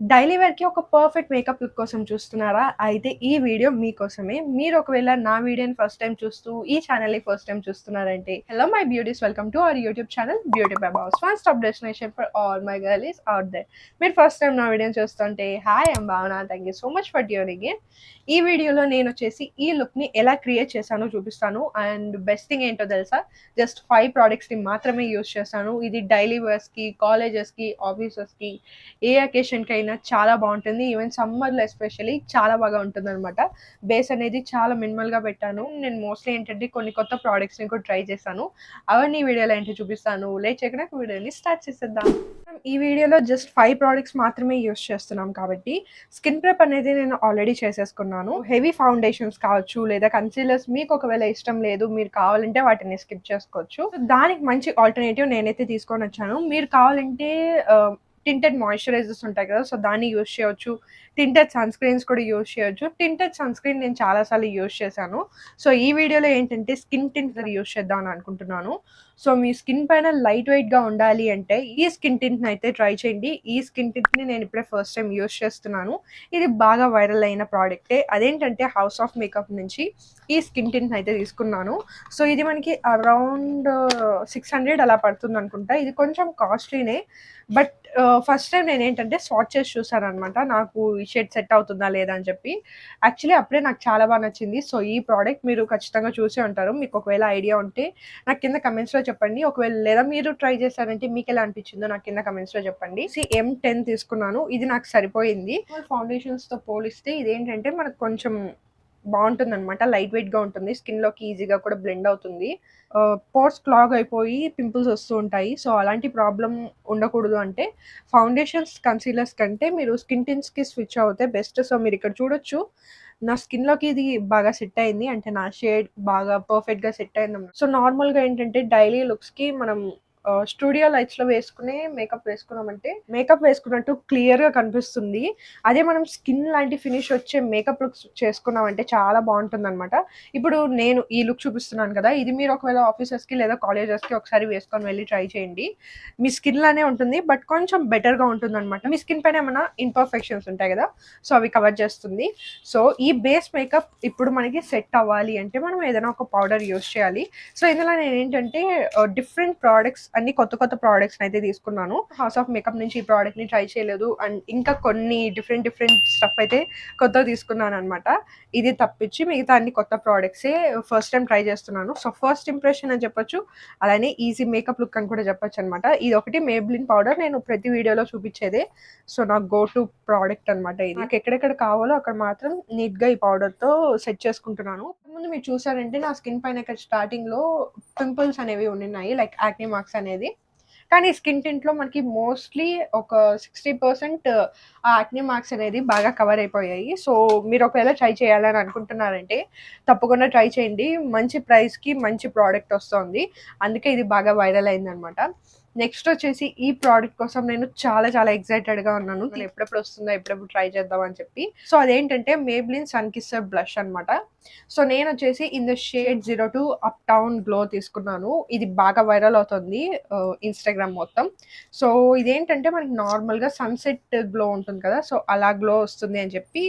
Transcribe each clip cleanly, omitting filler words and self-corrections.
Daily వేర్‌కి ఒక perfect makeup look కోసం చూస్తున్నారా? అయితే ఈ వీడియో మీకోసమే. మీరు ఒకవేళ నా వీడియోని ఫస్ట్ టైమ్ చూస్తూ, ఈ ఛానెల్‌ని ఫస్ట్ టైమ్ చూస్తున్నారంటే, hello my beauties welcome to our YouTube channel beauty by boss. One stop destination for all my girlies out there. మీరు ఫస్ట్ టైమ్ నా వీడియోని చూస్తుంటే hi I'm Bhavana. Thank you so much for tuning in. ఈ వీడియోలో నేనొచ్చేసి ఈ లుక్‌ని ఎలా create చేశానో చూపిస్తాను. అండ్ బెస్ట్ థింగ్ ఏంటో తెలుసా? జస్ట్ 5 ప్రొడక్ట్స్‌ని మాత్రమే యూజ్ చేశాను. ఇది డైలీ వేర్స్‌కి, కాలేజెస్‌కి, ఆఫీసెస్‌కి ఏ అకేషన్‌కైనా చాలా బావుంటుంది. ఈవెన్ సమ్మర్‌లో ఎస్పెషల్లీ చాలా బాగా ఉంటుందనమాట. బేస్ అనేది చాలా మినిమల్‌గా పెట్టాను. నేను మోస్ట్‌లీ ఏంటంటే కొన్ని కొత్త ప్రొడక్ట్స్‌ని కూడా ట్రై చేశాను. అవన్నీ ఈ వీడియోలో ఏంటో చూపిస్తాను. లేట్ చేయకుండా వీడియోని స్టార్ట్ చేసేద్దాం. ఈ వీడియోలో జస్ట్ 5 ప్రొడక్ట్స్ మాత్రమే యూజ్ చేస్తున్నాం కాబట్టి స్కిన్ ప్రెప్ అనేది నేను ఆల్రెడీ చేసేసుకున్నాను. హెవీ ఫౌండేషన్స్ కావచ్చు లేదా కన్సీలర్స్ మీకు ఒకవేళ ఇష్టం లేదు, మీరు కావాలంటే వాటిని స్కిప్ చేసుకోవచ్చు. దానికి మంచి ఆల్టర్‌నేటివ్ నేనైతే తీసుకొనొచ్చాను. మీరు కావాలంటే టింటెడ్ మాయిశ్చరైజర్స్ ఉంటాయి కదా! సో, దాన్ని యూజ్ చేయొచ్చు. టింటెడ్ సన్ స్క్రీన్స్ కూడా యూజ్ చేయొచ్చు. టింటెడ్ సన్ స్క్రీన్ నేను చాలా సార్లు యూజ్ చేశాను. సో, ఈ వీడియోలో ఏంటంటే స్కిన్ టింటర్ యూజ్ చేద్దాం అని అనుకుంటున్నాను. సో, మీ స్కిన్ పైన లైట్ వెయిట్‌గా ఉండాలి అంటే ఈ స్కిన్ టింట్‌ని అయితే ట్రై చేయండి. ఈ స్కిన్ టింట్‌ని నేను ఇప్పుడే ఫస్ట్ టైమ్ యూజ్ చేస్తున్నాను. ఇది బాగా వైరల్ అయిన ప్రొడక్టే. అదేంటంటే హౌస్ ఆఫ్ మేకప్ నుంచి ఈ స్కిన్ టింట్‌ని అయితే తీసుకున్నాను. సో, ఇది మనకి అరౌండ్ 600 అలా పడుతుందనుకుంటా. ఇది కొంచెం కాస్ట్‌లీనే. బట్ ఫస్ట్ టైమ్ నేనేంటంటే స్వాచ్ చేసి చూసాననమాట. నాకు ఈ షేడ్ సెట్ అవుతుందా లేదా అని చెప్పి. యాక్చువల్లీ అప్పుడే నాకు చాలా బా నచ్చింది. సో, ఈ ప్రొడక్ట్ మీరు ఖచ్చితంగా చూసే ఉంటారు. మీకు ఒకవేళ ఐడియా ఉంటే నాకు కింద కమెంట్స్‌లో చెప్పండి. ఒకవేళ లేదా మీరు ట్రై చేశారంటే మీకెలా అనిపించిందో నాకు కింద కమెంట్స్‌లో చెప్పండి. M10 తీసుకున్నాను. ఇది నాకు సరిపోయింది. ఫౌండేషన్స్‌తో పోలిస్తే ఇదేంటంటే మనకు కొంచెం బావుంటుందనమాట. లైట్ వెయిట్‌గా ఉంటుంది. స్కిన్‌లోకి ఈజీగా కూడా బ్లెండ్ అవుతుంది. పోర్స్ క్లాగ్ అయిపోయి పింపుల్స్ వస్తూ ఉంటాయి. సో, అలాంటి ప్రాబ్లమ్ ఉండకూడదు అంటే ఫౌండేషన్స్, కన్సీలర్స్ కంటే మీరు స్కిన్ టింట్స్‌కి స్విచ్ అవుతే బెస్ట్. సో, మీరిక్కడ చూడొచ్చు. నా స్కిన్‌లోకి ఇది బాగా సెట్ అయింది. అంటే నా షేడ్ బాగా పర్ఫెక్ట్‌గా సెట్ అయిందన్నమాట. సో, నార్మల్‌గా ఏంటంటే డైలీ లుక్స్‌కి మనం స్టూడియో లైట్స్‌లో వేసుకునే మేకప్ వేసుకున్నామంటే మేకప్ వేసుకున్నట్టు క్లియర్‌గా కనిపిస్తుంది. అదే మనం స్కిన్ లాంటి ఫినిష్ వచ్చే మేకప్ లుక్స్ చేసుకున్నామంటే చాలా బావుంటుందనమాట. ఇప్పుడు నేను ఈ లుక్ చూపిస్తున్నాను కదా! ఇది మీరు ఒకవేళ ఆఫీసెస్‌కి లేదా కాలేజెస్‌కి ఒకసారి వేసుకొని వెళ్లి ట్రై చేయండి. మీ స్కిన్ లానే ఉంటుంది. బట్ కొంచెం బెటర్‌గా ఉంటుందనమాట. మీ స్కిన్ పైన ఏమన్నా ఇంపర్ఫెక్షన్స్ ఉంటాయి కదా! సో, అవి కవర్ చేస్తుంది. సో, ఈ బేస్ మేకప్ ఇప్పుడు మనకి సెట్ అవ్వాలి అంటే మనం ఏదైనా ఒక పౌడర్ యూజ్ చేయాలి. సో, ఇందులో నేనేంటంటే డిఫరెంట్ ప్రొడక్ట్స్ అన్ని కొత్త కొత్త ప్రొడక్ట్స్‌ని అయితే తీసుకున్నాను. హౌస్ ఆఫ్ మేకప్ నుంచి ఈ ప్రొడక్ట్‌ని ట్రై చేయలేదు. అండ్ ఇంకా కొన్ని డిఫరెంట్ డిఫరెంట్ స్టఫ్ అయితే కొత్తగా తీసుకున్నాననమాట. ఇది తప్పించి మిగతా అన్ని కొత్త ప్రొడక్ట్సే ఫస్ట్ టైమ్ ట్రై చేస్తున్నాను. సో, ఫస్ట్ ఇంప్రెషన్ అని చెప్పొచ్చు. అలానే ఈజీ మేకప్ లుక్ అని కూడా చెప్పొచ్చనమాట. ఇదొకటి మేబ్లిన్ పౌడర్ నేను ప్రతి వీడియోలో చూపించేదే. సో, నా గో టు ప్రొడక్ట్ అనమాట ఇది. నాకు ఎక్కడెక్కడ కావాలో అక్కడ మాత్రం నీట్‌గా ఈ పౌడర్‌తో సెట్ చేసుకుంటున్నాను. ముందు మీరు చూసారంటే నా స్కిన్ పైన ఇక్కడ స్టార్టింగ్‌లో పింపుల్స్ అనేవి ఉండిన్నాయి. లైక్ యాక్నే మార్క్స్ అనేది. కానీ స్కిన్ టింట్‌లో మనకి మోస్ట్‌లీ ఒక 60% ఆ యాక్నే మార్క్స్ అనేది బాగా కవర్ అయిపోయాయి. సో, మీరు ఒకవేళ ట్రై చేయాలని అనుకుంటున్నారంటే తప్పకుండా ట్రై చేయండి. మంచి ప్రైస్‌కి మంచి ప్రొడక్ట్ వస్తోంది. అందుకే ఇది బాగా వైరల్ అయిందనమాట. నెక్స్ట్ వచ్చేసి ఈ ప్రొడక్ట్ కోసం నేను చాలా చాలా ఎక్సైటెడ్‌గా ఉన్నాను. ఎప్పుడెప్పుడు వస్తుందా? ఎప్పుడెప్పుడు ట్రై చేద్దాం అని చెప్పి. సో, అదేంటంటే మేబ్లిన్ సన్ కిస్సర్ బ్లష్ అనమాట. సో, నేనొచ్చేసి in the shade 02 up town glow తీసుకున్నాను. ఇది బాగా వైరల్ అవుతుంది ఇన్‌స్టాగ్రామ్ మొత్తం. సో, ఇదేంటంటే మనకి నార్మల్‌గా సన్‌సెట్ గ్లో ఉంటుంది కదా! సో, అలా గ్లో వస్తుంది అని చెప్పి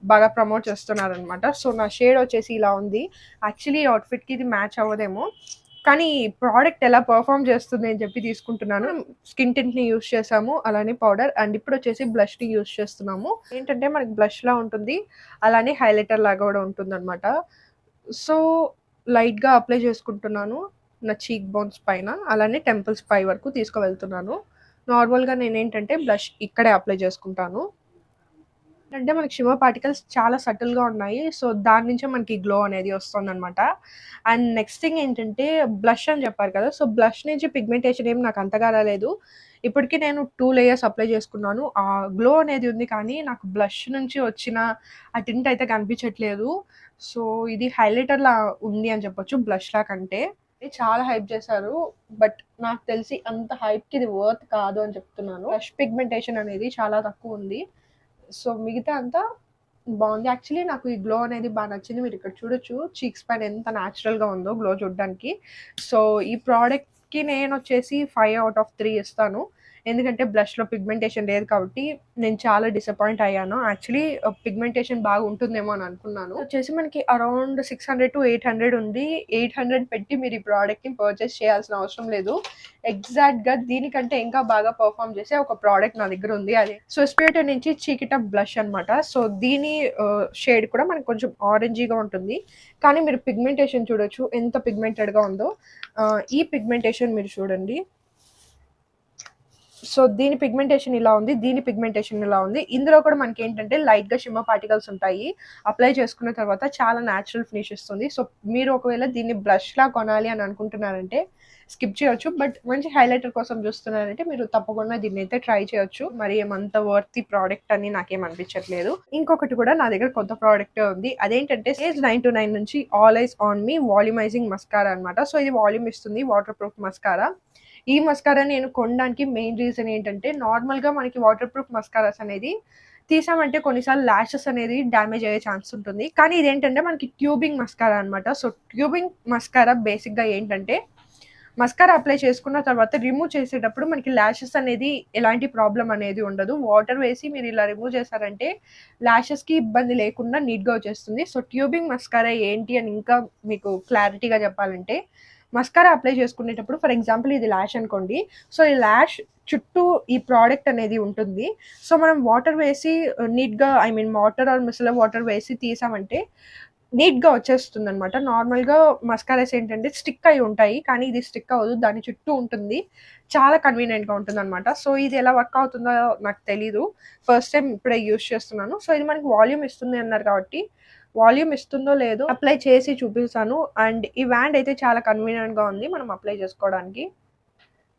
బాగా ప్రమోట్ చేస్తున్నారనమాట. సో, నా షేడ్ వచ్చేసి ఇలా ఉంది. యాక్చువల్లీ ఈ అవుట్‌ఫిట్‌కి ఇది మ్యాచ్ అవ్వదేమో. కానీ ప్రొడక్ట్ ఎలా పెర్ఫార్మ్ చేస్తుంది అని చెప్పి తీసుకుంటున్నాను. స్కిన్ టింట్‌ని యూజ్ చేసాము. అలానే పౌడర్ అండ్ ఇప్పుడొచ్చేసి బ్లష్‌ని యూజ్ చేస్తున్నాము. ఏంటంటే మనకి బ్లష్‌లా ఉంటుంది. అలానే హైలైటర్ లాగా కూడా ఉంటుందనమాట. సో, లైట్‌గా అప్లై చేసుకుంటున్నాను. నా చీక్ బోన్స్ పైన. అలానే టెంపుల్స్ పై వరకు తీసుకువెళ్తున్నాను. నార్మల్‌గా నేనేంటంటే బ్లష్ ఇక్కడే అప్లై చేసుకుంటాను. అంటే మనకి షిమ్మర్ పార్టికల్స్ చాలా సటిల్‌గా ఉన్నాయి. సో, దాని నుంచే మనకి గ్లో అనేది వస్తుందనమాట. అండ్ నెక్స్ట్ థింగ్ ఏంటంటే బ్లష్ అని చెప్పారు కదా! సో, బ్లష్ నుంచి పిగ్మెంటేషన్ ఏమి నాకు అంతగా రాలేదు. ఇప్పటికి నేను 2 లేయర్స్ అప్లై చేసుకున్నాను. ఆ గ్లో అనేది ఉంది కానీ నాకు బ్లష్ నుంచి వచ్చిన ఆ టింట్ అయితే కనిపించట్లేదు. సో, ఇది హైలైటర్‌లా ఉంది అని చెప్పొచ్చు బ్లష్‌లా కంటే. చాలా హైప్ చేశారు. బట్ నాకు తెలిసి అంత హైప్‌కి ఇది వర్త్ కాదు అని చెప్తున్నాను. బ్లష్ పిగ్మెంటేషన్ అనేది చాలా తక్కువుంది. సో, మిగతా అంతా బావుంది. యాక్చువల్లీ నాకు ఈ గ్లో అనేది బా నచ్చింది. మీరిక్కడ చూడొచ్చు చీక్స్ పైన ఎంత న్యాచురల్‌గా ఉందో గ్లో చూడ్డానికి. సో, ఈ ప్రొడక్ట్‌కి నేనొచ్చేసి 5 ఔట్ ఆఫ్ 3 ఇస్తాను. ఎందుకంటే బ్లష్‌లో పిగ్మెంటేషన్ లేదు కాబట్టి నేను చాలా డిసప్పాయింట్ అయ్యాను. యాక్చువల్లీ పిగ్మెంటేషన్ బాగా ఉంటుందేమో అని అనుకున్నాను. వచ్చేసి మనకి అరౌండ్ 600-800 ఉంది. 800 పెట్టి మీరు ఈ ప్రోడక్ట్‌ని పర్చేస్ చేయాల్సిన అవసరం లేదు. ఎగ్జాక్ట్‌గా దీనికంటే ఇంకా బాగా పెర్ఫార్మ్ చేసే ఒక ప్రోడక్ట్ నా దగ్గర ఉంది. అది స్విస్ బ్యూటీ నుంచి చీకిటప్ బ్లష్ అనమాట. సో దీని షేడ్ కూడా మనకు కొంచెం ఆరెంజీగా ఉంటుంది. కానీ మీరు పిగ్మెంటేషన్ చూడొచ్చు ఎంత పిగ్మెంటెడ్‌గా ఉందో. ఈ పిగ్మెంటేషన్ మీరు చూడండి. సో దీని పిగ్మెంటేషన్ ఇలా ఉంది. దీని పిగ్మెంటేషన్ ఇలా ఉంది. ఇందులో కూడా మనకేంటంటే లైట్‌గా షిమ్మర్ పార్టికల్స్ ఉంటాయి. అప్లై చేసుకున్న తర్వాత చాలా న్యాచురల్ ఫినిష్ ఇస్తుంది. సో మీరు ఒకవేళ దీన్ని బ్లష్‌లా కొనాలి అని అనుకుంటున్నారంటే స్కిప్ చేయొచ్చు. బట్ మంచి హైలైటర్ కోసం చూస్తున్నారంటే మీరు తప్పకుండా దీన్నైతే ట్రై చేయొచ్చు. మరి ఏమంత వర్తీ ప్రోడక్ట్ అని నాకేం అనిపించట్లేదు. ఇంకొకటి కూడా నా దగ్గర కొత్త ప్రోడక్టే ఉంది. అదేంటంటే Sage 929 నుంచి all eyes on me volumising mascara అనమాట. సో ఇది వాల్యూమ్ ఇస్తుంది. Water proof mascara. ఈ మస్కారా నేను కొనడానికి మెయిన్ రీజన్ ఏంటంటే నార్మల్‌గా మనకి వాటర్ ప్రూఫ్ మస్కారాస్ అనేది తీసామంటే కొన్నిసార్లు లాషెస్ అనేది డ్యామేజ్ అయ్యే ఛాన్స్ ఉంటుంది. కానీ ఇదేంటంటే మనకి ట్యూబింగ్ మస్కారా అనమాట. సో ట్యూబింగ్ మస్కారా బేసిక్‌గా ఏంటంటే మస్కారా అప్లై చేసుకున్న తర్వాత రిమూవ్ చేసేటప్పుడు మనకి లాషెస్ అనేది ఎలాంటి ప్రాబ్లమ్ అనేది ఉండదు. వాటర్ వేసి మీరు ఇలా రిమూవ్ చేశారంటే లాషెస్‌కి ఇబ్బంది లేకుండా నీట్‌గా వచ్చేస్తుంది. సో ట్యూబింగ్ మస్కారా ఏంటి అని ఇంకా మీకు క్లారిటీగా చెప్పాలంటే మస్కారా అప్లై చేసుకునేటప్పుడు ఫర్ ఎగ్జాంపుల్ ఇది ల్యాష్ అనుకోండి. సో ఈ ల్యాష్ చుట్టూ ఈ ప్రోడక్ట్ అనేది ఉంటుంది. సో మనం వాటర్ వేసి నీట్‌గా వాటర్ ఆర్ మిసలర్ వాటర్ వేసి తీసామంటే నీట్‌గా వచ్చేస్తుందనమాట. నార్మల్‌గా మస్కారాస్ ఏంటంటే స్టిక్ అయి ఉంటాయి. కానీ ఇది స్టిక్ అవ్వదు. దాని చుట్టూ ఉంటుంది. చాలా కన్వీనియంట్‌గా ఉంటుందనమాట. సో ఇది ఎలా వర్క్ అవుతుందో నాకు తెలీదు. ఫస్ట్ టైమ్ ఇప్పుడే యూజ్ చేస్తున్నాను. సో ఇది మనకి వాల్యూమ్ ఇస్తుంది అన్నారు కాబట్టి వాల్యూమ్ ఇస్తుందో లేదో అప్లై చేసి చూపిస్తాను. అండ్ ఈ వ్యాండ్ అయితే చాలా కన్వీనియంట్‌గా ఉంది మనం అప్లై చేసుకోవడానికి.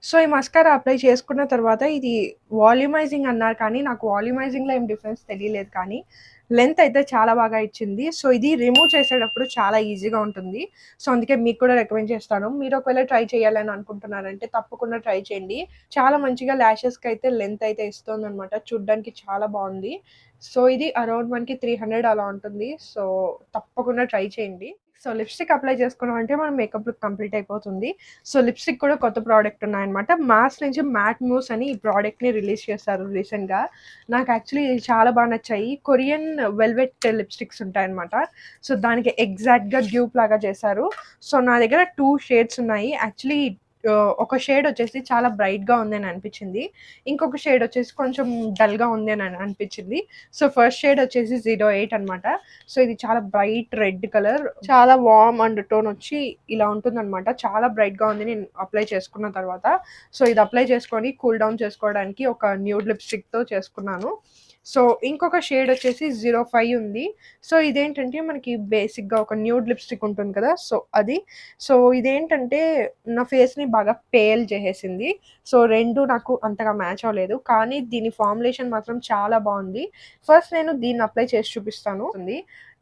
సో ఈ మస్కారా అప్లై చేసుకున్న తర్వాత ఇది వాల్యూమైజింగ్ అన్నారు కానీ నాకు వాల్యూమైజింగ్‌లో ఏం డిఫరెన్స్ తెలియలేదు కానీ లెంత్ అయితే చాలా బాగా ఇచ్చింది. సో ఇది రిమూవ్ చేసేటప్పుడు చాలా ఈజీగా ఉంటుంది. సో అందుకే మీకు కూడా రికమెండ్ చేస్తాను. మీరు ఒకవేళ ట్రై చేయాలని అనుకుంటున్నారంటే తప్పకుండా ట్రై చేయండి. చాలా మంచిగా లాషెస్‌కి అయితే లెంత్ అయితే ఇస్తుందనమాట. చూడ్డానికి చాలా బాగుంది. సో ఇది అరౌండ్ మనకి 300 అలా ఉంటుంది. సో తప్పకుండా ట్రై చేయండి. సో లిప్‌స్టిక్ అప్లై చేసుకున్నామంటే మన మేకప్ లుక్ కంప్లీట్ అయిపోతుంది. సో లిప్‌స్టిక్ కూడా కొత్త ప్రోడక్ట్ ఉన్నాయన్నమాట. మాస్ నుంచి మ్యాట్ మూస్ అని ఈ ప్రోడక్ట్‌ని రిలీజ్ చేశారు రీసెంట్‌గా. నాకు యాక్చువల్లీ ఇది చాలా బాగా నచ్చాయి. కొరియన్ వెల్వెట్ లిప్‌స్టిక్స్ ఉంటాయన్నమాట. సో దానికి ఎగ్జాక్ట్‌గా డ్యూప్ లాగా చేశారు. సో నా దగ్గర 2 షేడ్స్ ఉన్నాయి. యాక్చువల్లీ ఒక షేడ్ వచ్చేసి చాలా బ్రైట్‌గా ఉంది అని అనిపించింది. ఇంకొక షేడ్ వచ్చేసి కొంచెం డల్‌గా ఉంది అని అనిపించింది. సో ఫస్ట్ షేడ్ వచ్చేసి 08 అనమాట. సో ఇది చాలా బ్రైట్ రెడ్ కలర్. చాలా వార్మ్ అండర్ టోన్ వచ్చి ఇలా ఉంటుందనమాట. చాలా బ్రైట్‌గా ఉంది నేను అప్లై చేసుకున్న తర్వాత. సో ఇది అప్లై చేసుకొని కూల్ డౌన్ చేసుకోవడానికి ఒక న్యూడ్ లిప్‌స్టిక్‌తో చేసుకున్నాను. సో ఇంకొక షేడ్ వచ్చేసి 05 ఉంది. సో ఇదేంటంటే మనకి బేసిక్‌గా ఒక న్యూడ్ లిప్‌స్టిక్ ఉంటుంది కదా! సో అది. సో ఇదేంటంటే నా ఫేస్‌ని బాగా పేల్ చేసేసింది. సో 2 నాకు అంతగా మ్యాచ్ అవ్వలేదు. కానీ దీని ఫార్ములేషన్ మాత్రం చాలా బాగుంది. ఫస్ట్ నేను దీన్ని అప్లై చేసి చూపిస్తాను.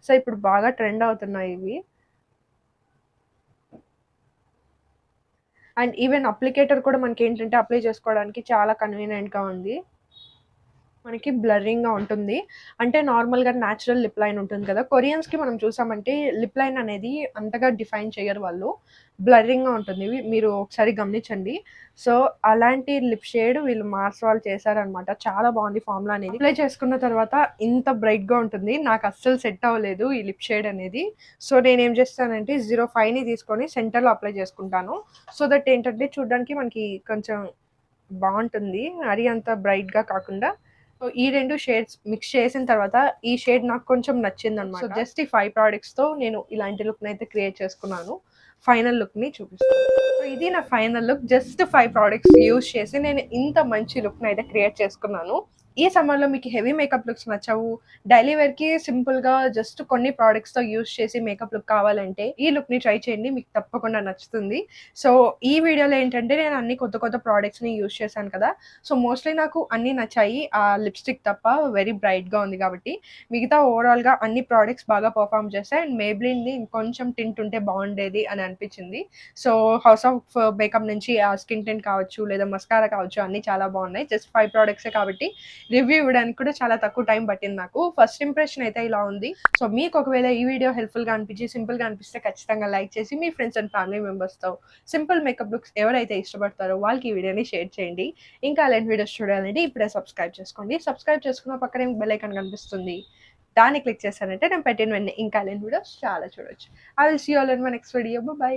సో ఇప్పుడు బాగా ట్రెండ్ అవుతున్నాయి ఇవి. అండ్ ఈవెన్ అప్లికేటర్ కూడా మనకేంటంటే అప్లై చేసుకోవడానికి చాలా కన్వీనియంట్‌గా ఉంది. మనకి బ్లర్రింగ్‌గా ఉంటుంది. అంటే నార్మల్‌గా న్యాచురల్ లిప్ లైన్ ఉంటుంది కదా! కొరియన్స్‌కి మనం చూసామంటే లిప్ లైన్ అనేది అంతగా డిఫైన్ చెయ్యరు వాళ్ళు. బ్లర్రింగ్‌గా ఉంటుంది. మీరు ఒకసారి గమనించండి. సో అలాంటి లిప్ షేడ్ వీళ్ళు మార్స్ వాళ్ళు చేశారనమాట. చాలా బాగుంది ఫార్ములా అనేది. అప్లై చేసుకున్న తర్వాత ఇంత బ్రైట్‌గా ఉంటుంది. నాకు అస్సలు సెట్ అవ్వలేదు ఈ లిప్ షేడ్ అనేది. సో నేనేం చేస్తానంటే 05ని తీసుకొని సెంటర్‌లో అప్లై చేసుకుంటాను. సో దట్ ఏంటంటే చూడ్డానికి మనకి కొంచెం బాగుంటుంది. మరీ అంత బ్రైట్‌గా కాకుండా. సో ఈ 2 షేడ్స్ మిక్స్ చేసిన తర్వాత ఈ షేడ్ నాకు కొంచెం నచ్చిందనమాట. సో జస్ట్ ఈ 5 ప్రొడక్ట్స్‌తో నేను ఇలాంటి లుక్‌నైతే క్రియేట్ చేసుకున్నాను. ఫైనల్ లుక్‌ని చూపిస్తాను. సో ఇది నా final look. Just 5 products use చేసి నేను ఇంత మంచి లుక్‌నైతే క్రియేట్ చేసుకున్నాను. ఈ సమ్మర్‌లో మీకు హెవీ మేకప్ లుక్స్ నచ్చవు. డైలీ వేర్‌కి సింపుల్‌గా జస్ట్ కొన్ని ప్రొడక్ట్స్‌తో యూజ్ చేసి మేకప్ లుక్ కావాలంటే ఈ లుక్‌ని ట్రై చేయండి. మీకు తప్పకుండా నచ్చుతుంది. సో ఈ వీడియోలో ఏంటంటే నేను అన్ని కొత్త కొత్త ప్రొడక్ట్స్‌ని యూజ్ చేశాను కదా! సో మోస్ట్‌లీ నాకు అన్నీ నచ్చాయి. ఆ లిప్‌స్టిక్ తప్ప వెరీ బ్రైట్‌గా ఉంది కాబట్టి. మిగతా ఓవరాల్‌గా అన్ని ప్రొడక్ట్స్ బాగా పెర్ఫార్మ్ చేశాయి. అండ్ మేబ్లిన్‌ది ఇంకొంచెం టింట్ ఉంటే బాగుండేది అని అనిపించింది. సో హౌస్ ఆఫ్ మేకప్ నుంచి ఆ స్కిన్ టింట్ కావచ్చు లేదా మస్కారా కావచ్చు అన్నీ చాలా బాగున్నాయి. జస్ట్ 5 ప్రొడక్ట్సే కాబట్టి రివ్యూ ఇవ్వడానికి కూడా చాలా తక్కువ టైం పట్టింది నాకు. ఫస్ట్ ఇంప్రెషన్ అయితే ఇలా ఉంది. సో మీకు ఒకవేళ ఈ వీడియో హెల్ప్‌ఫుల్‌గా అనిపించి, సింపుల్‌గా అనిపిస్తే ఖచ్చితంగా లైక్ చేసి మీ ఫ్రెండ్స్ అండ్ ఫ్యామిలీ మెంబర్స్‌తో సింపుల్ మేకప్ లుక్స్ ఎవరైతే ఇష్టపడతారో వాళ్ళకి ఈ వీడియోని షేర్ చేయండి. ఇంకా అలాంటి వీడియోస్ చూడాలంటే ఇప్పుడే సబ్స్క్రైబ్ చేసుకోండి. సబ్స్క్రైబ్ చేసుకున్న పక్కనే బెల్ ఐకాన్ కనిపిస్తుంది. దాన్ని క్లిక్ చేశారంటే నేను పెట్టిన వెంటనే ఇంకా అలాంటి వీడియోస్ చాలా చూడొచ్చు. I will see you all in my next video. By.